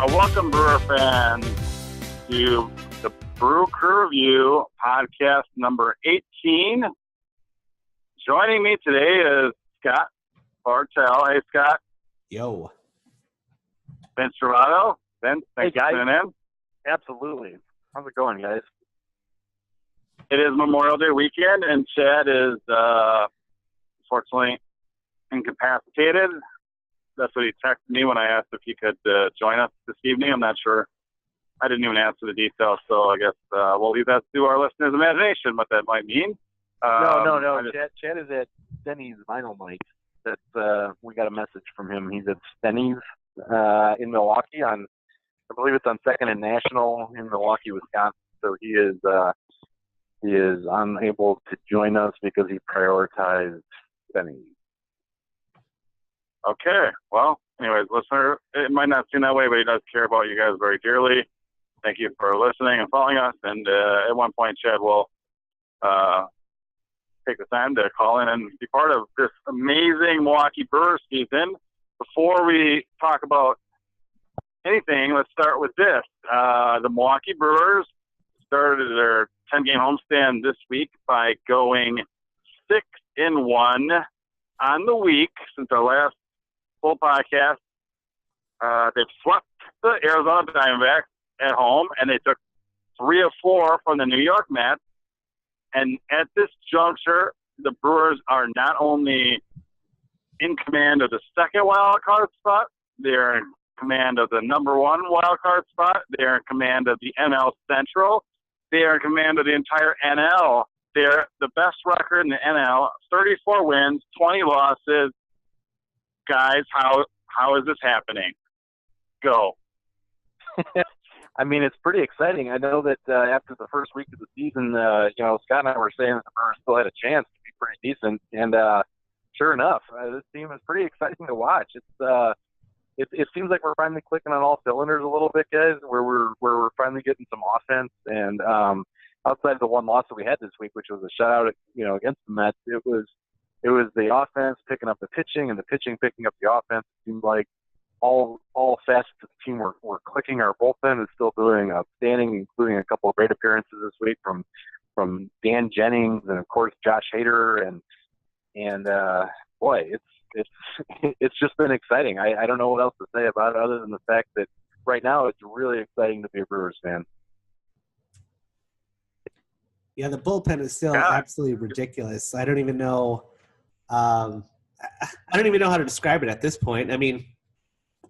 Welcome, Brewer fans, to the Brew Crew Review podcast number 18. Joining me today is Scott Bartell. Hey, Scott. Yo. Vince Serrato. Vince, thanks for tuning in. Absolutely. How's it going, guys? It is Memorial Day weekend, and Chad is unfortunately incapacitated. That's what he texted me when I asked if he could join us this evening. I'm not sure. I didn't even answer the details, so I guess we'll leave that to our listeners' imagination, what that might mean. No. Chad is at Stenny's Vinyl Night. We got a message from him. He's at Stenny's in Milwaukee I believe it's on 2nd and National in Milwaukee, Wisconsin. So he is unable to join us because he prioritized Stenny's. Okay. Well, anyways, listener, it might not seem that way, but he does care about you guys very dearly. Thank you for listening and following us. And at one point, Chad will take the time to call in and be part of this amazing Milwaukee Brewers season. Before we talk about anything, let's start with this. The Milwaukee Brewers started their 10-game homestand this week by going 6-1 on the week since our last full podcast. They've swept the Arizona Diamondbacks at home, and they took 3 of 4 from the New York Mets. And at this juncture, the Brewers are not only in command of the second wild card spot, they're in command of the number 1 wild card spot, they're in command of the NL Central, they are in command of the entire NL. They're the best record in the NL, 34 wins, 20 losses. Guys, how is this happening? Go. I mean, it's pretty exciting. I know that after the first week of the season, Scott and I were saying that the Brewers still had a chance to be pretty decent, and sure enough, this team is pretty exciting to watch. It seems like we're finally clicking on all cylinders a little bit, guys. Where we're finally getting some offense, and outside of the one loss that we had this week, which was a shutout, against the Mets, it was the offense picking up the pitching and the pitching picking up the offense. It seemed like all facets of the team were clicking. Our bullpen is still doing outstanding, including a couple of great appearances this week from Dan Jennings and of course Josh Hader and boy, it's just been exciting. I don't know what else to say about it other than the fact that right now it's really exciting to be a Brewers fan. Yeah, the bullpen is still absolutely ridiculous. I don't even know. I don't even know how to describe it at this point. I mean,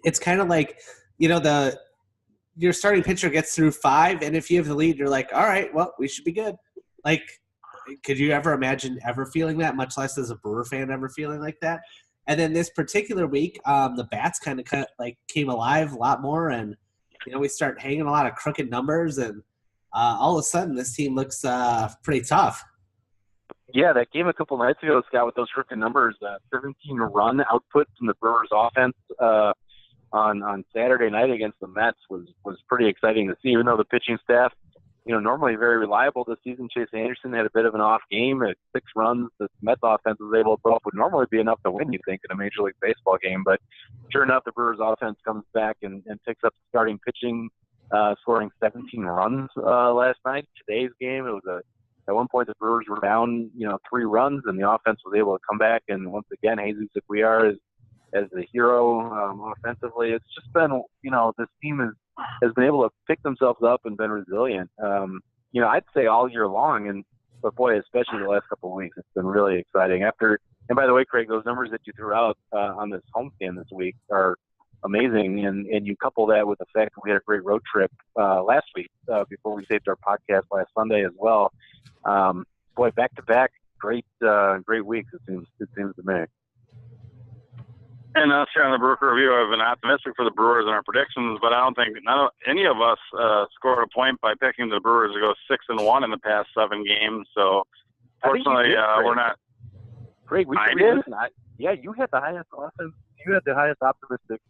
it's kind of like, your starting pitcher gets through 5, and if you have the lead, you're like, all right, well, we should be good. Like, could you ever imagine ever feeling that, much less as a Brewer fan ever feeling like that? And then this particular week, the bats kind of came alive a lot more, and we start hanging a lot of crooked numbers, and all of a sudden this team looks pretty tough. Yeah, that game a couple nights ago, Scott, with those crooked numbers, 17-run output from the Brewers offense on Saturday night against the Mets was pretty exciting to see, even though the pitching staff, normally very reliable this season. Chase Anderson had a bit of an off game at 6 runs. The Mets offense was able to put up would normally be enough to win, you think, in a Major League Baseball game. But sure enough, the Brewers offense comes back and picks up starting pitching, scoring 17 runs last night. Today's game, it was at one point the Brewers were down, 3 runs, and the offense was able to come back. And once again, Jesus Aguilar is as the hero offensively. It's just been, this team has been able to pick themselves up and been resilient. I'd say all year long, but boy, especially the last couple of weeks, it's been really exciting. And by the way, Craig, those numbers that you threw out on this homestand this week are amazing, and you couple that with the fact that we had a great road trip last week before we taped our podcast last Sunday as well. Boy, back to back, great weeks. It seems to me. And us here on the Brewer Review, I've been optimistic for the Brewers in our predictions, but I don't think any of us scored a point by picking the Brewers to go 6-1 in the past 7 games. So, fortunately, we're not. Craig, I did. Yeah, you had the highest offense. You had the highest optimistic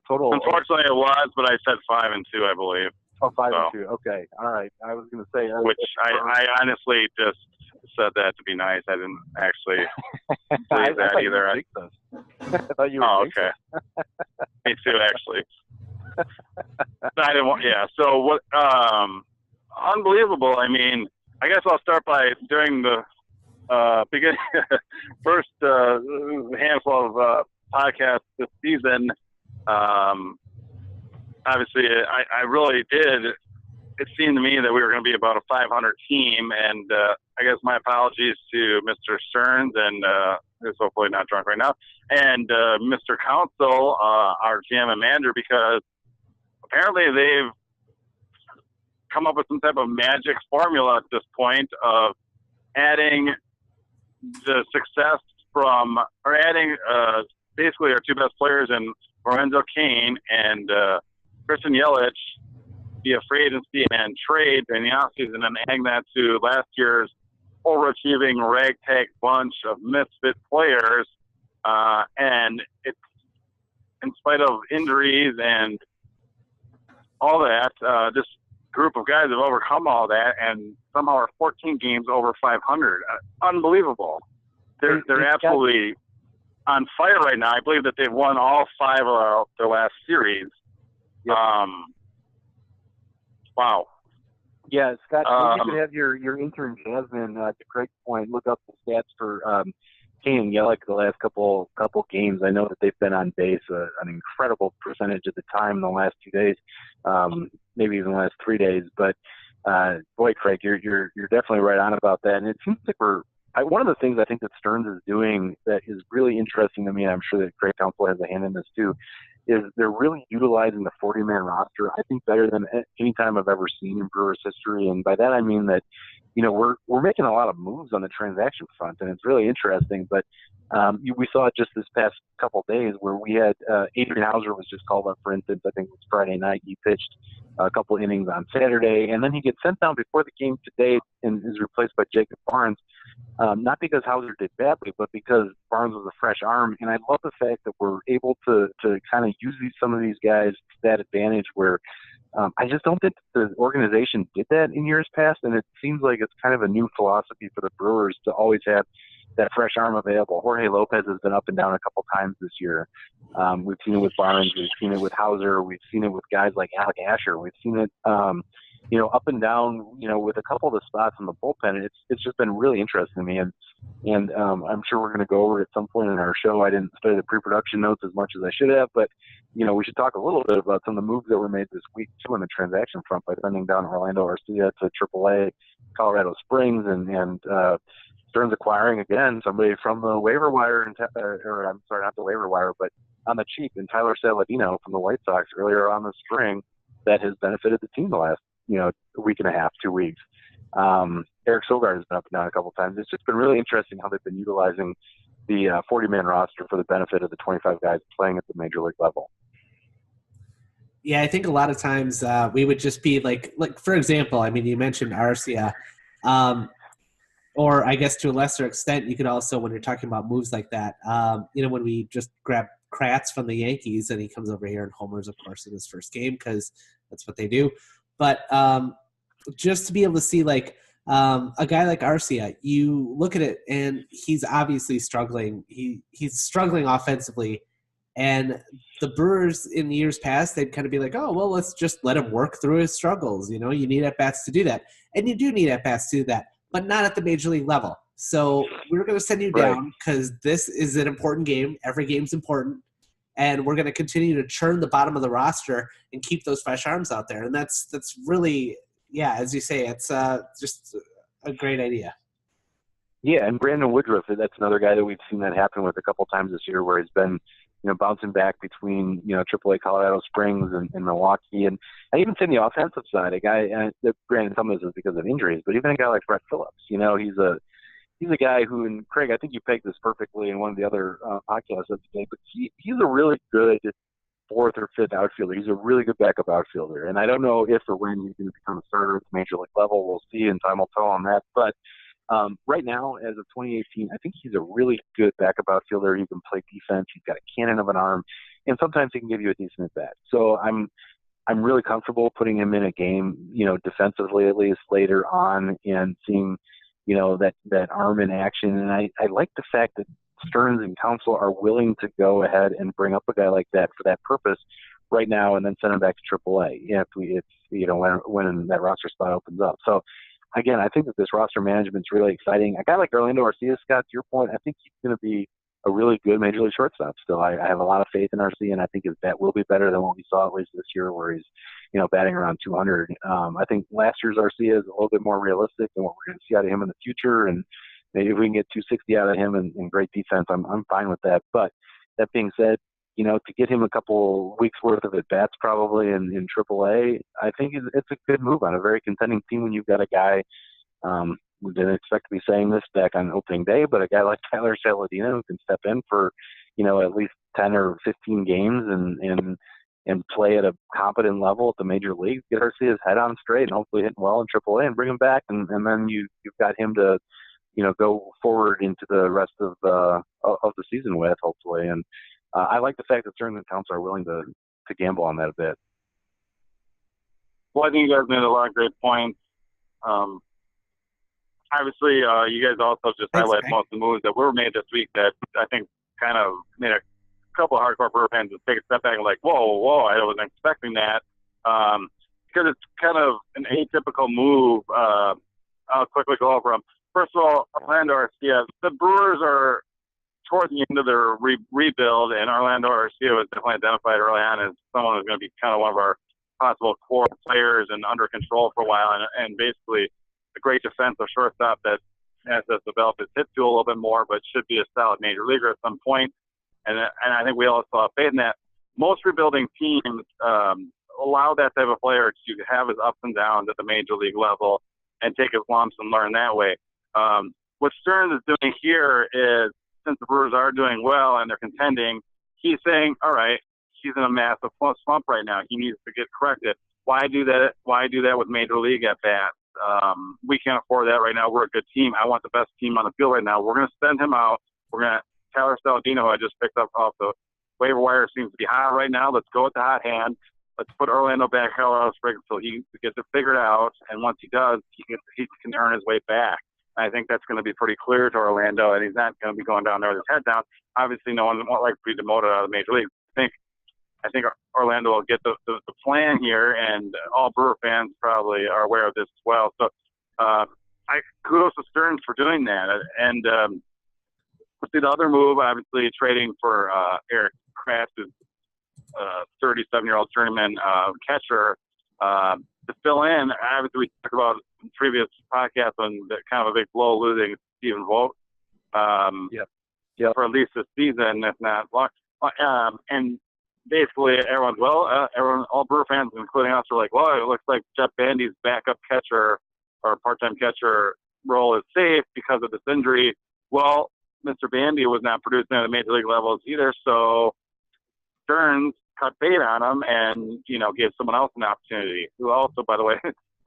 total. Unfortunately, it was, but I said 5-2, I believe. Oh, 5-2. Okay, all right. I was going to say, which I honestly just said that to be nice. I didn't actually believe that either. I thought you were. Oh, okay. Me too, actually. I didn't want. Yeah. So what? Unbelievable. I mean, I guess I'll start by during the beginning, first handful of podcasts this season. Obviously, I really did. It seemed to me that we were going to be about a 500 team, and I guess my apologies to Mr. Stearns and who's hopefully not drunk right now, and Mr. Council, our GM and manager, because apparently they've come up with some type of magic formula at this point of adding the success from, or adding basically our two best players in Lorenzo Kane and Christian Yelich via free agency and trade in the offseason, and adding that to last year's overachieving ragtag bunch of misfit players. And it's, in spite of injuries and all that, this group of guys have overcome all that and somehow are 14 games over 500. Unbelievable. They're absolutely on fire right now. I believe that they've won all 5 of their last series. Yep. Wow. Yeah, Scott, maybe you could have your intern Jasmine, to Craig's point, look up the stats for Kane and Yelich the last couple games. I know that they've been on base an incredible percentage at the time in the last 2 days, maybe even the last 3 days. But boy, Craig, you're definitely right on about that. And it seems like one of the things I think that Stearns is doing that is really interesting to me, and I'm sure that Craig Council has a hand in this too, is they're really utilizing the 40-man roster, I think, better than any time I've ever seen in Brewers history. And by that I mean that, we're making a lot of moves on the transaction front, and it's really interesting. But we saw it just this past couple of days where we had Adrian Hauser was just called up, for instance. I think it was Friday night. He pitched a couple innings on Saturday, and then he gets sent down before the game today and is replaced by Jacob Barnes. Not because Hauser did badly, but because Barnes was a fresh arm. And I love the fact that we're able to kind of use some of these guys to that advantage where I just don't think the organization did that in years past. And it seems like it's kind of a new philosophy for the Brewers to always have that fresh arm available. Jorge Lopez has been up and down a couple times this year. We've seen it with Barnes. We've seen it with Hauser. We've seen it with guys like Alec Asher. We've seen it, up and down, with a couple of the spots in the bullpen. It's just been really interesting to me. And I'm sure we're going to go over it at some point in our show. I didn't study the pre-production notes as much as I should have, but, we should talk a little bit about some of the moves that were made this week, too, on the transaction front by sending down Orlando Arcia to AAA Colorado Springs and Stearns acquiring, again, somebody from the waiver wire, I'm sorry, not the waiver wire, but on the cheap, in Tyler Saladino from the White Sox earlier on the spring that has benefited the team the last, a week and a half, 2 weeks. Eric Sogard has been up and down a couple of times. It's just been really interesting how they've been utilizing the 40-man roster for the benefit of the 25 guys playing at the major league level. Yeah, I think a lot of times we would just be like for example, I mean, you mentioned Arcia, or I guess to a lesser extent, you could also, when you're talking about moves like that, when we just grab Kratz from the Yankees and he comes over here and homers, of course, in his first game because that's what they do. But just to be able to see a guy like Arcia, you look at it and he's obviously struggling. He's struggling offensively. And the Brewers in years past, they'd kind of be like, oh, well, let's just let him work through his struggles. You need at-bats to do that. And you do need at-bats to do that, but not at the major league level. So we're going to send you down because this is an important game. Every game's important. And we're going to continue to churn the bottom of the roster and keep those fresh arms out there. And that's really, as you say, it's just a great idea. Yeah, and Brandon Woodruff, that's another guy that we've seen that happen with a couple times this year where he's been, bouncing back between, AAA Colorado Springs and Milwaukee. And I even say on the offensive side, a guy, granted some of this is because of injuries, but even a guy like Brett Phillips, he's a guy who, and Craig, I think you pegged this perfectly in one of the other podcasts of the day, but he's a really good fourth or fifth outfielder. He's a really good backup outfielder. And I don't know if or when he's going to become a starter at the major league level. We'll see, and time will tell on that. But right now, as of 2018, I think he's a really good backup outfielder. He can play defense. He's got a cannon of an arm, and sometimes he can give you a decent at bat. So I'm really comfortable putting him in a game, defensively at least later on, and seeing, that arm in action. And I like the fact that Stearns and Council are willing to go ahead and bring up a guy like that for that purpose, right now and then send him back to AAA when that roster spot opens up. So again, I think that this roster management's really exciting. A guy like Orlando Arcia, Scott, to your point, I think he's going to be a really good major league shortstop still. I have a lot of faith in Arcia, and I think his bat will be better than what we saw at least this year, where he's batting around 200. I think last year's Arcia is a little bit more realistic than what we're going to see out of him in the future, and maybe if we can get 260 out of him and great defense, I'm fine with that. But that being said, to get him a couple weeks worth of at bats probably in AAA, I think it's a good move on a very contending team when you've got a guy. We didn't expect to be saying this back on opening day, but a guy like Tyler Saladino who can step in for at least 10 or 15 games and play at a competent level at the major leagues, get Arcia's head on straight and hopefully hitting well in AAA and bring him back, and then you've got him to go forward into the rest of the season with, hopefully. And I like the fact that certain accounts are willing to gamble on that a bit. Well, I think you guys made a lot of great points. Obviously, you guys also just highlighted most of the moves that were made this week that I think kind of made a couple of hardcore Brewer fans just take a step back and like, whoa, I wasn't expecting that. Because it's kind of an atypical move. I'll quickly go over them. First of all, Orlando Arcia, the Brewers are toward the end of their rebuild, and Orlando Arcia was definitely identified early on as someone who's going to be kind of one of our possible core players and under control for a while, and basically a great defensive shortstop that has to develop his hit tool a little bit more, but should be a solid major leaguer at some point. And I think we also have faith in that. Most rebuilding teams allow that type of player to have his ups and downs at the major league level and take his lumps and learn that way. What Stearns is doing here is, since the Brewers are doing well and they're contending, he's saying, all right, he's in a massive slump right now. He needs to get corrected. Why do that? Why do that with major league at bats? We can't afford that right now. We're a good team. I want the best team on the field right now. We're going to send him out. Tyler Saladino, who I just picked up off the waiver wire, seems to be hot right now. Let's go with the hot hand. Let's put Orlando back out of spring until he gets it figured out. And once he does, he can earn his way back. I think that's going to be pretty clear to Orlando, and he's not going to be going down there with his head down. Obviously, no one won't like to be demoted out of the major league. I think Orlando will get the plan here, and all Brewer fans probably are aware of this as well. So, kudos to Stearns for doing that. And let's see the other move, obviously trading for Eric Kratz, who's 37-year-old journeyman catcher, to fill in. Obviously, we talked about in previous podcasts on the kind of a big blow losing Stephen Vogt for at least this season, if not long. And basically, all Brewer fans, including us, are like, well, it looks like Jeff Bandy's backup catcher or part-time catcher role is safe because of this injury. Well, Mr. Bandy was not producing at the major league levels either, so Stearns cut bait on him and, gave someone else an opportunity, who also, by the way,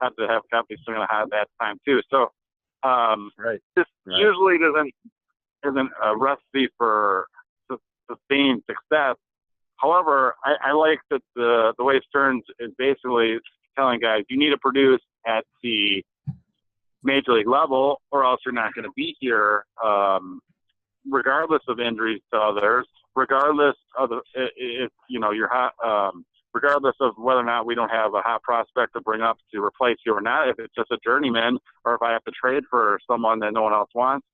had to have companies swinging a hot at that time too. So this usually isn't a recipe for sustained success. However, I like that the way Stearns is basically telling guys, you need to produce at the major league level or else you're not going to be here, regardless of injuries to others, regardless of regardless of whether or not we don't have a hot prospect to bring up to replace you or not, if it's just a journeyman or if I have to trade for someone that no one else wants,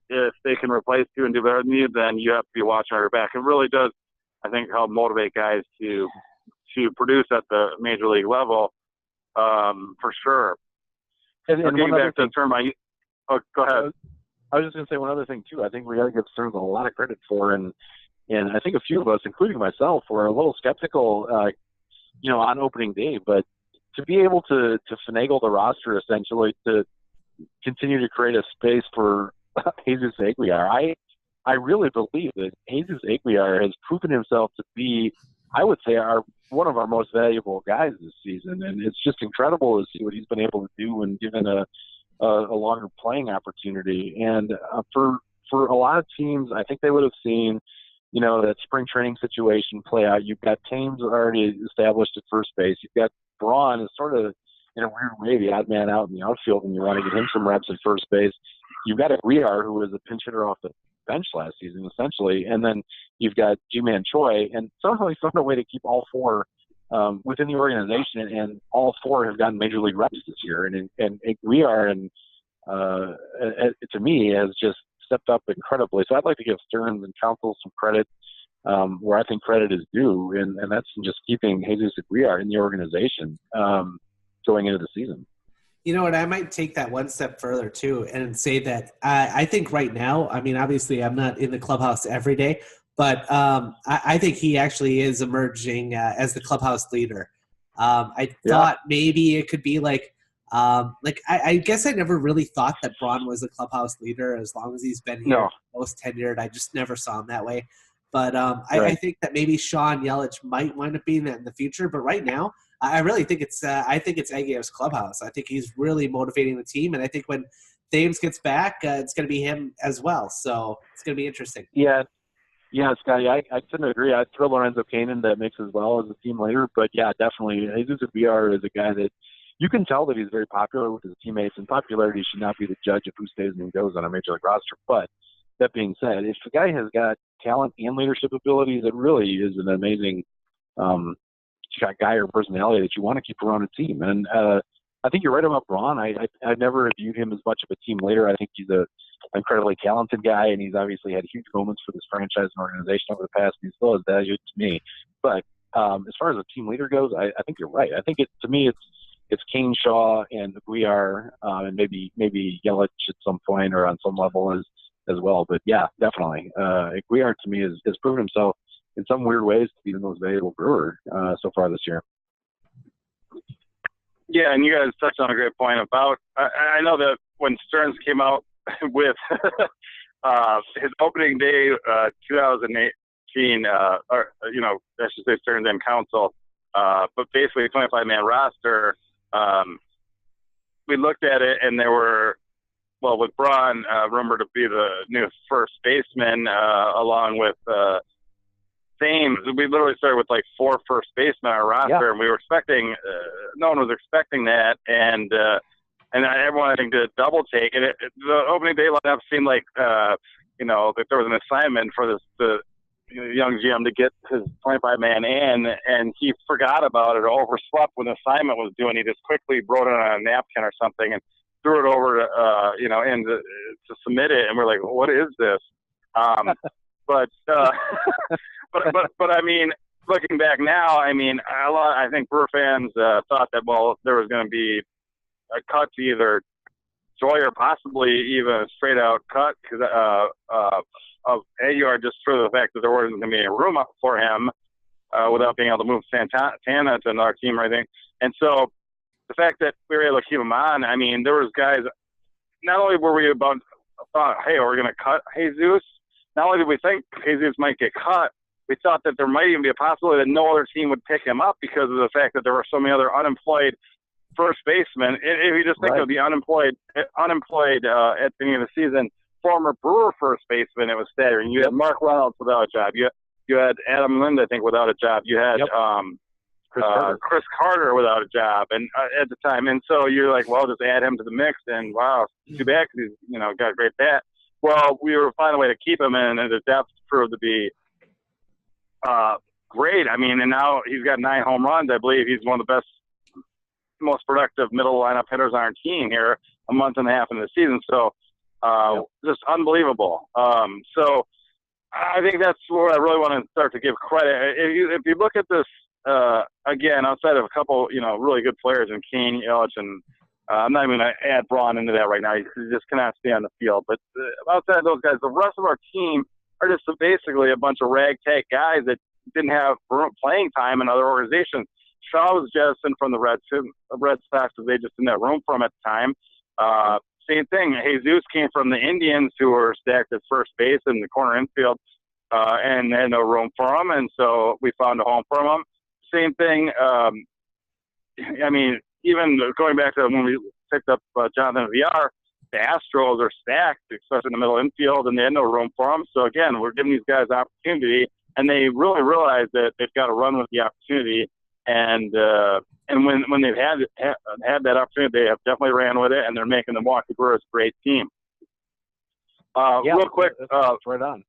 if they can replace you and do better than you, then you have to be watching your back. It really does, I think, help motivate guys to produce at the major league level, for sure. And getting back to the term, go ahead. I was just going to say one other thing too. I think we got to give Stearns a lot of credit for, and I think a few of us, including myself, were a little skeptical, on opening day. But to be able to finagle the roster essentially to continue to create a space for Jesus Aguilar, I really believe that Jesus Aguilar has proven himself to be, I would say, one of our most valuable guys this season, and it's just incredible to see what he's been able to do when given a longer playing opportunity. And for a lot of teams, I think they would have seen, that spring training situation play out. You've got teams already established at first base. You've got Braun is sort of, in a weird way, the odd man out in the outfield, and you want to get him some reps at first base. You've got Aguilar, who is a pinch hitter off the bench last season, essentially. And then you've got G-Man Choi, and somehow he found a way to keep all four within the organization, and all four have gotten major league reps this year. And we are, and to me, has just stepped up incredibly. So I'd like to give Stearns and Council some credit where I think credit is due, and that's just keeping Jesus Aguiar in the organization going into the season. You know what? I might take that one step further too, and say that I think right now, I mean, obviously, I'm not in the clubhouse every day, but I think he actually is emerging as the clubhouse leader. I thought maybe it could be like I guess I never really thought that Braun was a clubhouse leader as long as he's been here most tenured. I just never saw him that way. But I think that maybe Sean Yelich might wind up being that in the future. But right now, I really think it's Aguiar's clubhouse. I think he's really motivating the team, and I think when Thames gets back, it's going to be him as well. So it's going to be interesting. Yeah, Scotty, I couldn't agree. I'd throw Lorenzo Cain in that mix as well as a team leader. But yeah, definitely, Jesus Aguiar is a guy that you can tell that he's very popular with his teammates, and popularity should not be the judge of who stays and goes on a major league roster. But that being said, if the guy has got talent and leadership abilities, it really is an amazing guy or personality that you want to keep around a team. And I think you're right about Braun. I never viewed him as much of a team leader. I think he's an incredibly talented guy, and he's obviously had huge moments for this franchise and organization over the past. He still has value to me. But as far as a team leader goes, I think you're right. I think to me it's Kane, Shaw, and Aguiar, and maybe Yelich at some point or on some level as well. But yeah, definitely. Aguiar to me has proven himself in some weird ways to be the most valuable Brewer so far this year. Yeah, and you guys touched on a great point about I know that when Stearns came out with his opening day 2018, or I should say Stearns and Council, but basically a 25-man roster. We looked at it, and there were, with Braun rumored to be the new first baseman, along with Thames. We literally started with like 4 first basemen on our roster, and we were expecting, no one was expecting that, and everyone I think did a double take. And the opening day lineup seemed like, that there was an assignment for the young GM to get his 25-man in, and he forgot about it or overslept when the assignment was due, and he just quickly wrote it on a napkin or something and threw it over to, to submit it. And we're like, what is this? But I mean, looking back now, I mean, I think Brewer fans thought that, there was going to be a cut to either Joy or possibly even a straight-out cut of Aguiar, just for the fact that there wasn't going to be a room up for him without being able to move Santana to another team or anything. And so the fact that we were able to keep him on, I mean, there was guys, not only were we thought, hey, we're going to cut Jesus, not only did we think Jesus might get cut, we thought that there might even be a possibility that no other team would pick him up because of the fact that there were so many other unemployed first basemen. If you just think of the unemployed at the beginning of the season, former Brewer first baseman, it was staggering. You had Mark Reynolds without a job. You had Adam Lind, I think, without a job. You had Chris Carter without a job, and at the time. And so you're like, well, just add him to the mix, and wow, too bad because he's got a great bat. Well, we were finding a way to keep him in, and the depth proved to be great. I mean, and now he's got 9 home runs. I believe he's one of the best, most productive middle lineup hitters on our team here a month and a half into the season. So just unbelievable. So I think that's where I really want to start to give credit. If you look at this again, outside of a couple, really good players in Kane, Yelich, and I'm not even going to add Braun into that right now. He just cannot stay on the field. But outside of those guys, the rest of our team are just basically a bunch of ragtag guys that didn't have playing time in other organizations. Shaw was jettisoned from the Red Sox because they just didn't have room for him at the time. Same thing. Jesus came from the Indians, who were stacked at first base in the corner infield, and had no room for him, and so we found a home for him. Same thing. I mean, even going back to when we picked up Jonathan Villar, the Astros are stacked, especially in the middle infield, and they had no room for him. So again, we're giving these guys opportunity, and they really realize that they've got to run with the opportunity. And when they've had that opportunity, they have definitely ran with it, and they're making the Milwaukee Brewers a great team. Real quick, that's right on.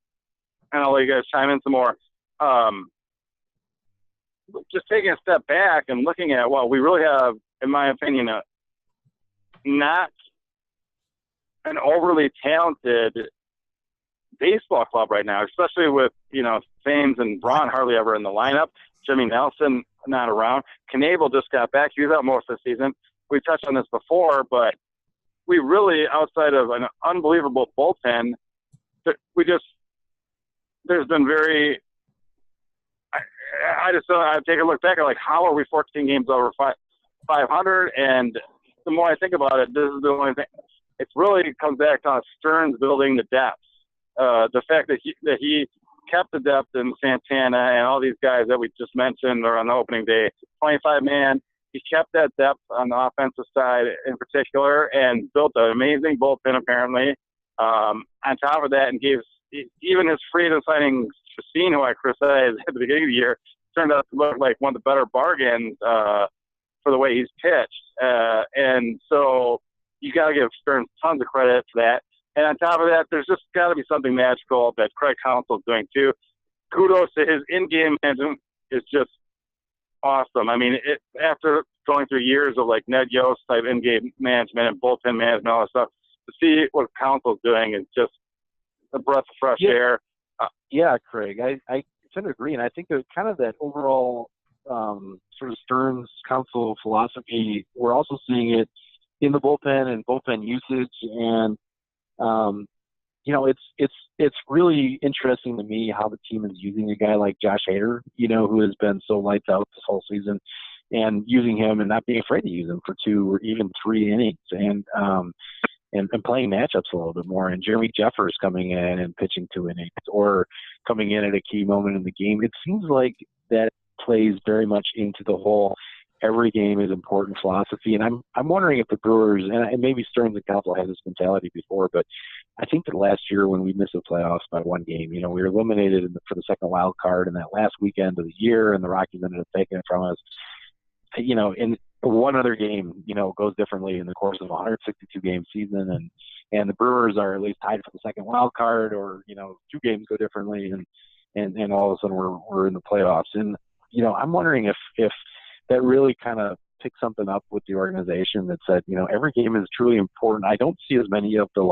And I'll let you guys chime in some more. Just taking a step back and looking at, well, we really have, in my opinion, not an overly talented baseball club right now, especially with, Thames and Braun hardly ever in the lineup. Jimmy Nelson not around. Knable just got back. He was out most of the season. We touched on this before, but we really, outside of an unbelievable bullpen, there's been very, I take a look back at, like, how are we 14 games over 500? And the more I think about it, this is the only thing. It really comes back to Stearns building the depth. The fact that he kept the depth in Santana and all these guys that we just mentioned are on the opening day, 25-man. He kept that depth on the offensive side in particular and built an amazing bullpen, apparently. On top of that, and gave even his freedom signing Chacin, who I criticized at the beginning of the year, turned out to look like one of the better bargains for the way he's pitched. And so you got to give Stearns tons of credit for that. And on top of that, there's just got to be something magical that Craig Counsell's doing too. Kudos to his in-game management is just awesome. I mean, after going through years of like Ned Yost type in-game management and bullpen management and all that stuff, to see what Counsell's doing is just a breath of fresh air. Yeah, Craig, I tend to agree, and I think that kind of that overall sort of Stearns Counsell philosophy, we're also seeing it in the bullpen and bullpen usage, and it's really interesting to me how the team is using a guy like Josh Hader, who has been so lights out this whole season, and using him and not being afraid to use him for 2 or even 3 innings, and playing matchups a little bit more. And Jeremy Jeffers coming in and pitching 2 innings or coming in at a key moment in the game. It seems like that plays very much into the whole every game is important philosophy. And I'm wondering if the Brewers, and maybe Stearns and Counsell had this mentality before, but I think that last year when we missed the playoffs by 1 game, we were eliminated for the second wild card in that last weekend of the year, and the Rockies ended up taking it from us. In one other game, goes differently in the course of a 162-game season, and the Brewers are at least tied for the second wild card, or 2 games go differently, and all of a sudden we're in the playoffs. And I'm wondering if that really kind of picked something up with the organization that said, every game is truly important. I don't see as many of the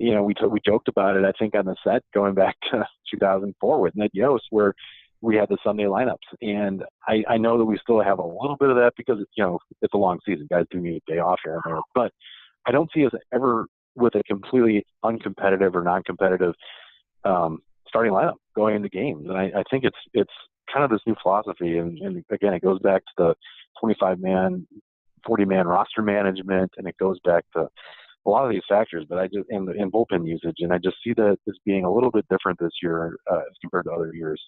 we joked about it, I think, on the set going back to 2004 with Ned Yost, where we had the Sunday lineups. And I know that we still have a little bit of that because, it's a long season. Guys do need a day off here and there. But I don't see us ever with a completely uncompetitive or non-competitive starting lineup going into games. And I think it's kind of this new philosophy. And again, it goes back to the 25-man, 40-man roster management, and it goes back to a lot of these factors, but and bullpen usage. And I just see that as being a little bit different this year as compared to other years.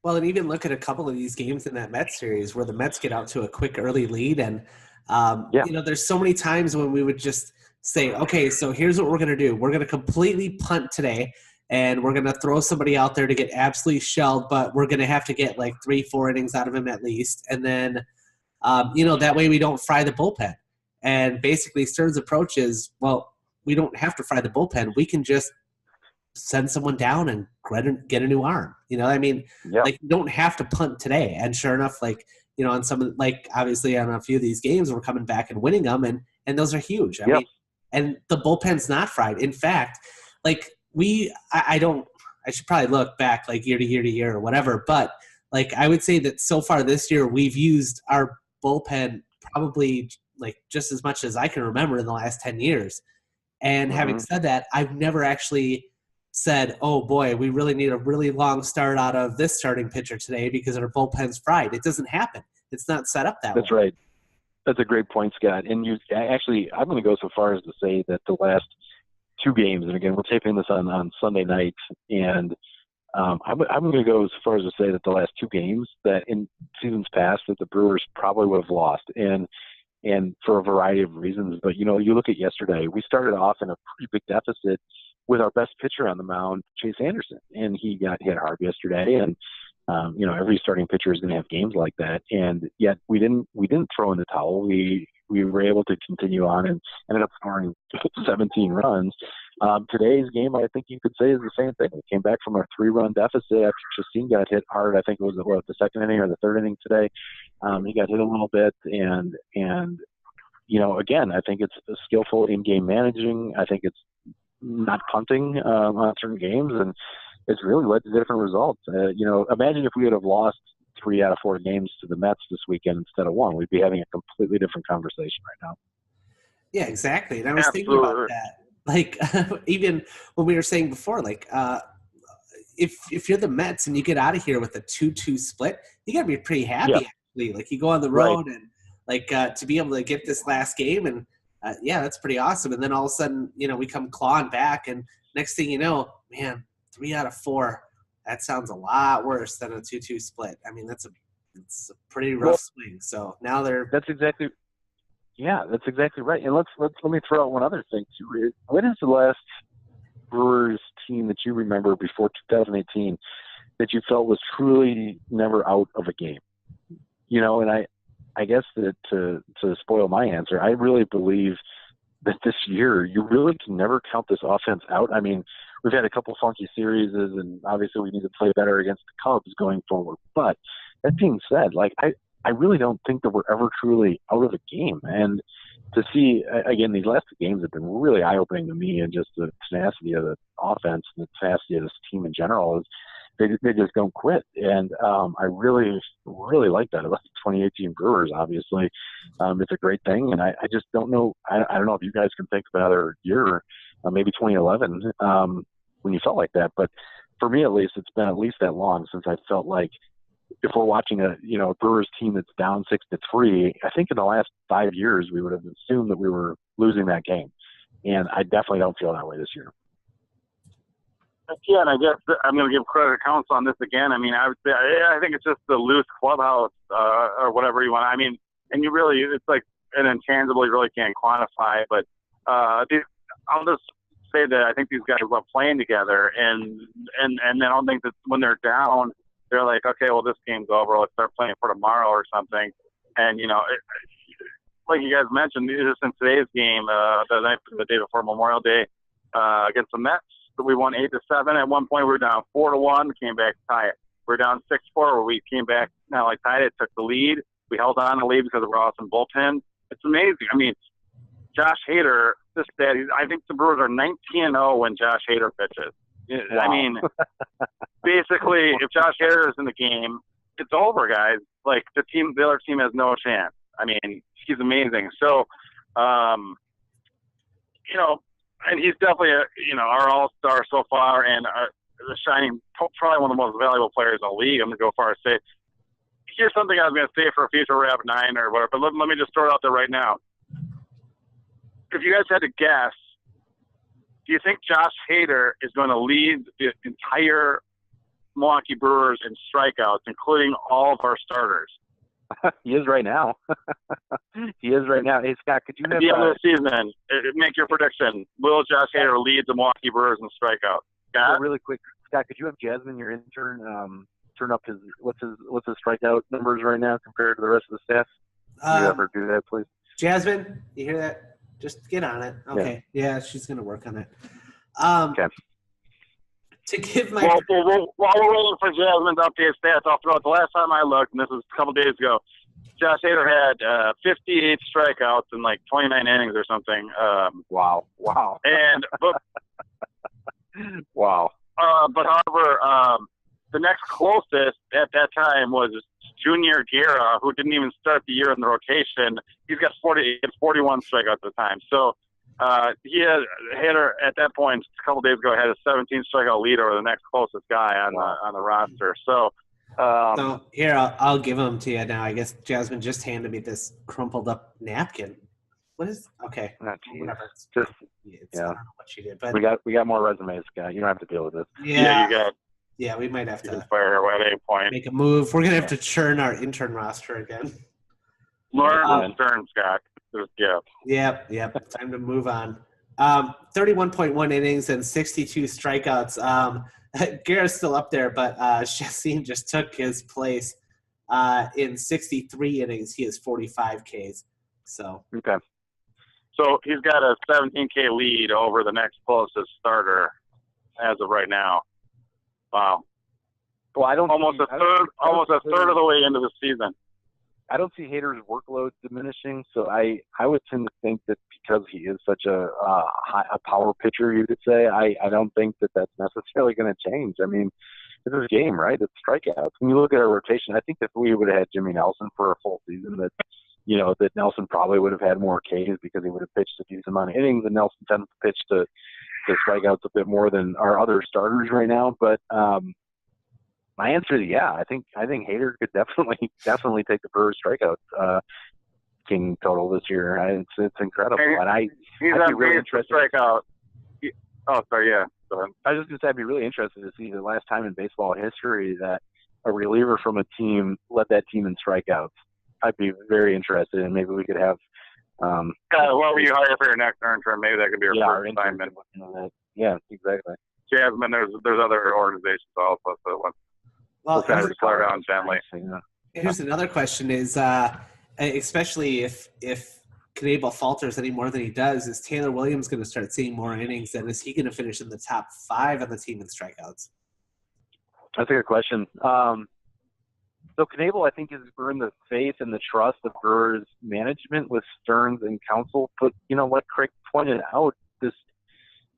Well, and even look at a couple of these games in that Mets series where the Mets get out to a quick early lead. And, there's so many times when we would just say, okay, so here's what we're going to do. We're going to completely punt today, and we're going to throw somebody out there to get absolutely shelled, but we're going to have to get like 3-4 innings out of him at least. And then, that way we don't fry the bullpen. And basically Stearns' approach is, well, we don't have to fry the bullpen. We can just send someone down and get a new arm. You don't have to punt today. And sure enough, on some, obviously on a few of these games, we're coming back and winning them. And those are huge. I mean, and the bullpen's not fried. In fact, I should probably look back year to year or whatever. But I would say that so far this year, we've used our bullpen probably just as much as I can remember in the last 10 years. And having said that, I've never actually said, oh boy, we really need a really long start out of this starting pitcher today because our bullpen's fried. It doesn't happen. It's not set up that way. That's right. That's a great point, Scott. And I'm going to go so far as to say that the last 2 games, and again, we're taping this on Sunday night, and I'm going to go as far as to say that the last 2 games that in seasons past that the Brewers probably would have lost, and for a variety of reasons. But, you look at yesterday, we started off in a pretty big deficit with our best pitcher on the mound, Chase Anderson, and he got hit hard yesterday. And, every starting pitcher is going to have games like that. And yet we didn't throw in the towel. We were able to continue on and ended up scoring 17 runs. Today's game, I think you could say, is the same thing. We came back from a 3-run deficit after Chassin got hit hard. I think it was the second inning or the third inning today. He got hit a little bit, and again, I think it's a skillful in-game managing. I think it's not punting on certain games, and it's really led to different results. Imagine if we would have lost 3 out of 4 games to the Mets this weekend instead of 1. We'd be having a completely different conversation right now. Yeah, exactly. And I was thinking about that. Like, even when we were saying before, like, if you're the Mets and you get out of here with a 2-2 split, you got to be pretty happy, actually. Like, you go on the road and, like, to be able to get this last game, and, that's pretty awesome. And then all of a sudden, we come clawing back, and next thing you know, man, 3 out of 4. That sounds a lot worse than a 2-2 split. I mean, it's a pretty rough swing. So now that's exactly right. And let me throw out one other thing too. What is the last Brewers team that you remember before 2018 that you felt was truly never out of a game? And I guess that to spoil my answer, I really believe that this year you really can never count this offense out. I mean, we've had a couple funky series, and obviously we need to play better against the Cubs going forward. But that being said, like I really don't think that we're ever truly out of a game. And to see, again, these last 2 games have been really eye-opening to me, and just the tenacity of the offense and the tenacity of this team in general is they just don't quit. And I really, really like that about the 2018 Brewers, obviously. It's a great thing, and I just don't know. I don't know if you guys can think of another year, maybe 2011, when you felt like that. But for me, at least, it's been at least that long since I felt like if we're watching a Brewers team that's down 6-3, I think in the last 5 years we would have assumed that we were losing that game, and I definitely don't feel that way this year. Yeah, and I guess I'm going to give credit to Council on this again. I mean, I would say I think it's just the loose clubhouse or whatever you want. I mean, and it's like an intangible you really can't quantify. But I'll just say that I think these guys love playing together, and I don't think that when they're down, they're like, okay, well, this game's over. Let's start playing for tomorrow or something. And, like you guys mentioned, just in today's game, the day before Memorial Day against the Mets, we won 8-7. At one point, we were down 4-1, came back to tie it. We were down 6-4, where we came back, tied it, took the lead. We held on to the lead because of our awesome bullpen. It's amazing. I mean, Josh Hader, I think the Brewers are 19-0 when Josh Hader pitches. Wow. I mean, basically, if Josh Hader is in the game, it's over, guys. Like, the other team has no chance. I mean, he's amazing. So, and he's definitely our all-star so far, and the shining, probably one of the most valuable players in the league. I'm going to go far as say, here's something I was going to say for a future Rap 9 or whatever, but let me just throw it out there right now. If you guys had to guess, do you think Josh Hader is going to lead the entire Milwaukee Brewers in strikeouts, including all of our starters? He is right now. He is right now. Hey, Scott, could you at the end of the season, make your prediction? Will Josh Hader lead the Milwaukee Brewers in strikeouts? Scott? Really quick, Scott, could you have Jasmine, your intern, turn up what's his strikeout numbers right now compared to the rest of the staff? Can you ever do that, please? Jasmine, you hear that? Just get on it. Okay. Yeah, she's going to work on it. Okay. To give my while we're waiting for Jasmine to update stats, I'll throw out the last time I looked, and this was a couple days ago. Josh Hader had 58 strikeouts in like 29 innings or something. Wow. And wow. But however, the next closest at that time was Junior Guerra, who didn't even start the year in the rotation. He's got 41 strikeouts at the time. So he had Hader at that point a couple days ago had a 17 strikeout lead over the next closest guy on the roster. So here I'll give them to you now. I guess Jasmine just handed me this crumpled up napkin. What is okay? Whatever. I don't know what she did, but we got more resumes, Scott. You don't have to deal with this. Yeah, you got. Yeah, we might have to fire her at any point. Make a move. We're gonna have to churn our intern roster again. Learn Stern, Scott. Yep. Time to move on. 31.1 innings and 62 strikeouts. Guerra's still up there, but Chassin just took his place. In 63 innings, he has 45 Ks. So okay. So he's got a 17K lead over the next closest starter as of right now. Wow. Well, I don't almost a third of the way into the season. I don't see Hader's workload diminishing, so I would tend to think that because he is such a power pitcher, you could say, I don't think that that's necessarily going to change. I mean, it's his game, right? It's strikeouts. When you look at our rotation, I think if we would have had Jimmy Nelson for a full season, that Nelson probably would have had more Ks because he would have pitched a decent amount of innings, and Nelson tends to pitch to strikeouts a bit more than our other starters right now. But my answer is yeah. I think Hader could definitely take the Brewers strikeout king total this year. It's incredible, and he's I'd be on really pace for interested. strikeout. Oh, sorry, yeah. Go ahead. I was just going to say I'd be really interested to see the last time in baseball history that a reliever from a team led that team in strikeouts. I'd be very interested, and maybe we could have. What will you hire for your next intern? Maybe that could be our first assignment. Yeah, exactly. Jasmine, there's other organizations also. So we'll kind of slow down gently. Here's another question: is especially if Knebel falters any more than he does, is Taylor Williams going to start seeing more innings, and is he going to finish in the top 5 of the team in strikeouts? That's a good question. So Knebel, I think, has earned the faith and the trust of Brewers management with Stearns and counsel. But what Craig pointed out, this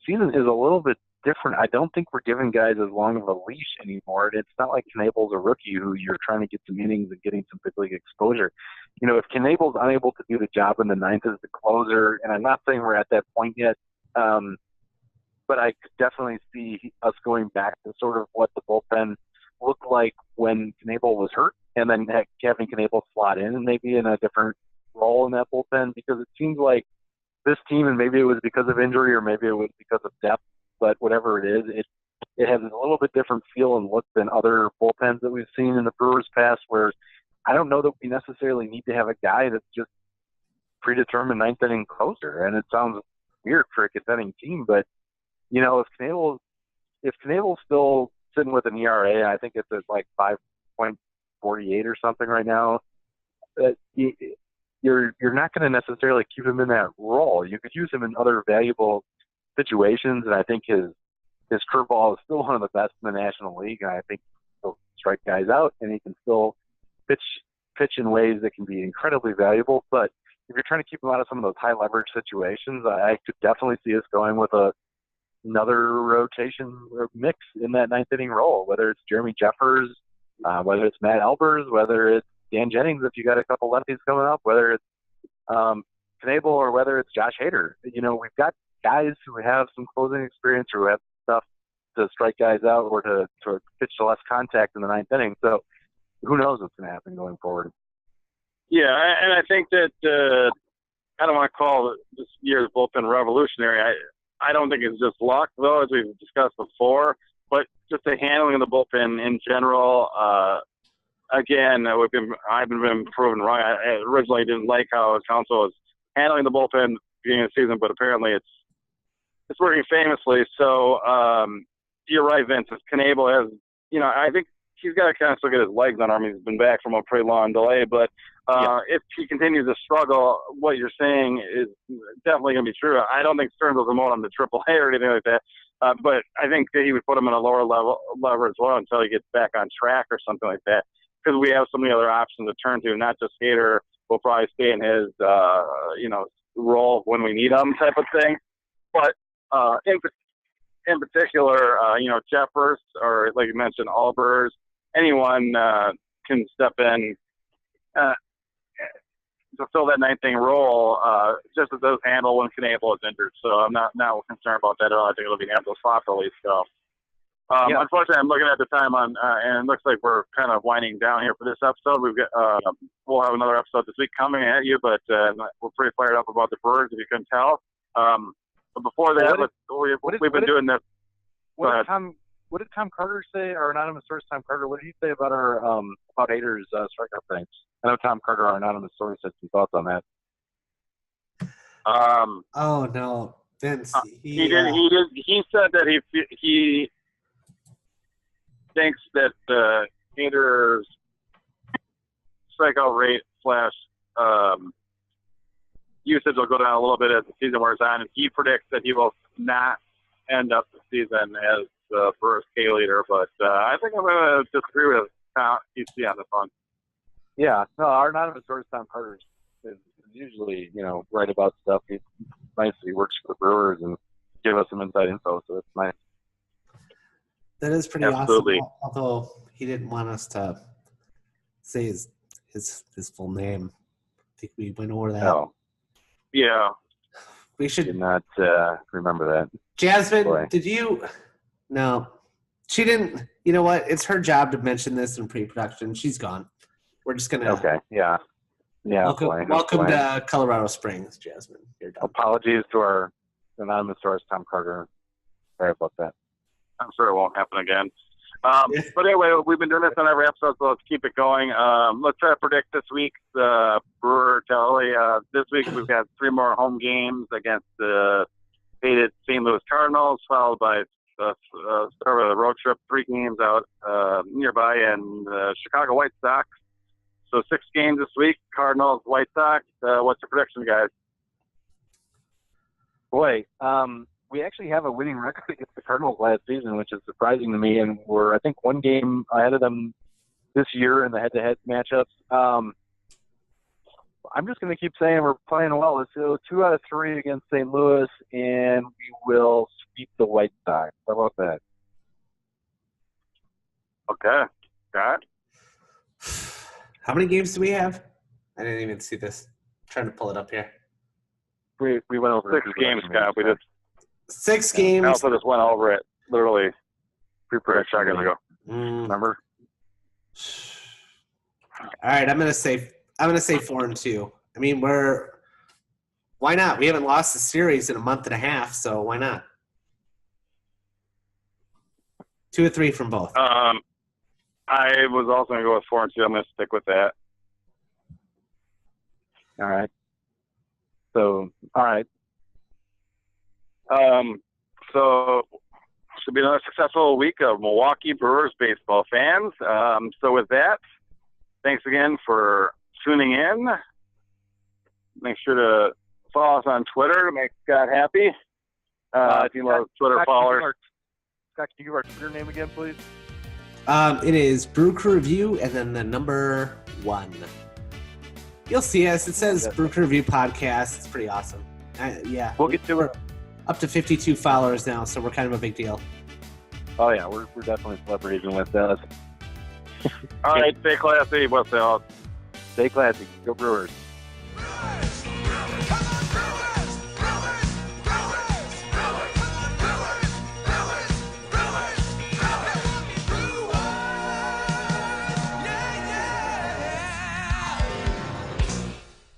season is a little bit different. I don't think we're giving guys as long of a leash anymore. It's not like Knebel's a rookie who you're trying to get some innings and getting some big league exposure. If Knebel's unable to do the job in the ninth as the closer, and I'm not saying we're at that point yet, but I could definitely see us going back to sort of what the bullpen looked like when Knebel was hurt, and then having Knebel slot in and maybe in a different role in that bullpen, because it seems like this team, and maybe it was because of injury or maybe it was because of depth, but whatever it is, it has a little bit different feel and look than other bullpens that we've seen in the Brewers past, where I don't know that we necessarily need to have a guy that's just predetermined ninth inning closer. And it sounds weird for a contending team, but if Knebel's still sitting with an ERA, I think it's at like 5.48 or something right now, you're not going to necessarily keep him in that role. You could use him in other valuable situations, and I think his curveball is still one of the best in the National League, and I think he'll strike guys out, and he can still pitch in ways that can be incredibly valuable. But if you're trying to keep him out of some of those high leverage situations, I could definitely see us going with another rotation mix in that ninth inning role, whether it's Jeremy Jeffers, whether it's Matt Albers, whether it's Dan Jennings if you got a couple lefties coming up, whether it's Knebel or whether it's Josh Hader. We've got guys who have some closing experience or who have stuff to strike guys out or to pitch to less contact in the ninth inning. So who knows what's going to happen going forward. Yeah, and I think that I don't want to call this year's bullpen revolutionary. I don't think it's just luck, though, as we've discussed before, but just the handling of the bullpen in general. Again, I've been proven wrong. I originally didn't like how counsel was handling the bullpen at the beginning of the season, but apparently it's working famously. So you're right, Vince. Knebel has, I think he's got to kind of still get his legs under him. He's been back from a pretty long delay, but if he continues to struggle, what you're saying is definitely going to be true. I don't think Stearns will promote him to AAA or anything like that, but I think that he would put him in a lower level as well until he gets back on track or something like that, because we have so many other options to turn to. Not just Hader will probably stay in his role when we need him type of thing, but in particular, Jeffers, or like you mentioned, Albers, anyone can step in to fill that ninth inning role, just as those handle when Knebel is injured. So I'm not concerned about that at all. I think it'll be handled properly. So unfortunately, I'm looking at the time and it looks like we're kind of winding down here for this episode. We'll have another episode this week coming at you, but we're pretty fired up about the Brewers, if you couldn't tell. But before that, we've been doing this. What did Tom Carter say? Our anonymous source, Tom Carter. What did he say about our about Hader's strikeout things? I know Tom Carter, our anonymous source, had some thoughts on that. Oh no, Vince. He did. He said that he thinks that Hader's strikeout rate / usage will go down a little bit as the season wears on, and he predicts that he will not end up the season as the first K leader. But I think I'm going to disagree with Tom EC on this one. Yeah, no, our anonymous source, Tom Carter, is usually, right about stuff. He's nice. He works for the Brewers and give us some inside info, so it's nice. That is pretty Absolutely. awesome. Although he didn't want us to say his full name. I think we went over that. No. Yeah. We should did not remember that. Jasmine, Boy. did you? No, she didn't. You know what? It's her job to mention this in pre-production. She's gone. We're just gonna. Okay. Yeah. Yeah. Welcome to Colorado Springs, Jasmine. You're done. Apologies to our anonymous source, Tom Carter. Sorry about that. I'm sure it won't happen again. But anyway, we've been doing this on every episode, so let's keep it going. Let's try to predict this week's Brewer tally. This week we've got 3 more home games against the hated St. Louis Cardinals, followed by start with a road trip, 3 games out nearby, and Chicago White Sox. So 6 games this week, Cardinals, White Sox. What's your prediction, guys? Boy, we actually have a winning record against the Cardinals last season, which is surprising to me, and we're, I think, 1 game ahead of them this year in the head-to-head matchups. I'm just going to keep saying we're playing well. Let's go 2 out of 3 against St. Louis, and we will sweep the White Sox. How about that? Okay. Scott? How many games do we have? I didn't even see this. I'm trying to pull it up here. We went over 6 games, Scott. We did. 6 games. I also just went over it literally pre-production seconds ago. Remember? All right, I'm gonna say 4-2. I mean, why not? We haven't lost the series in a month and a half, so why not? 2 or 3 from both. I was also going to go with 4-2. I'm going to stick with that. All right. So, all right. So should be another successful week of Milwaukee Brewers baseball fans. So with that, thanks again for tuning in. Make sure to follow us on Twitter to make Scott happy. If you love Twitter followers. Scott, can you give our Twitter name again, please? It is Brew Crew Review and then the number 1. You'll see us. It says Brew Crew Review Podcast. It's pretty awesome. Yeah. We'll get to it. Up to 52 followers now, so we're kind of a big deal. Oh, yeah. We're definitely celebrities with us. All right. Stay classy. What's else? Stay classy. Go Brewers.